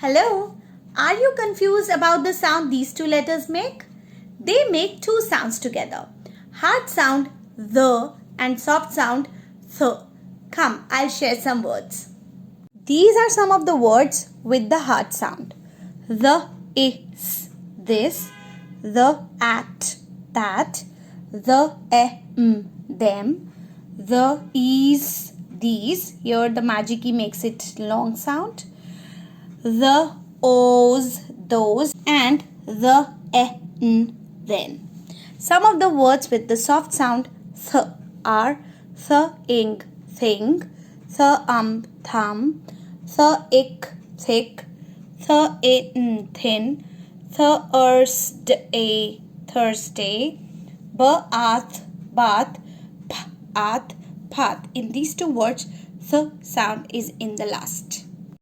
Hello, are you confused about the sound these two letters make? They make two sounds together. Hard sound the and soft sound th. Come, I'll share some words. These are some of the words with the hard sound. The is this, the at that, the them, the is these. Here the magic key makes it long sound. The O's, those, and the then. Some of the words with the soft sound th are ing, thing, thumb, thick, thick, thin, Thursday, bath, path. In these two words, the sound is in the last.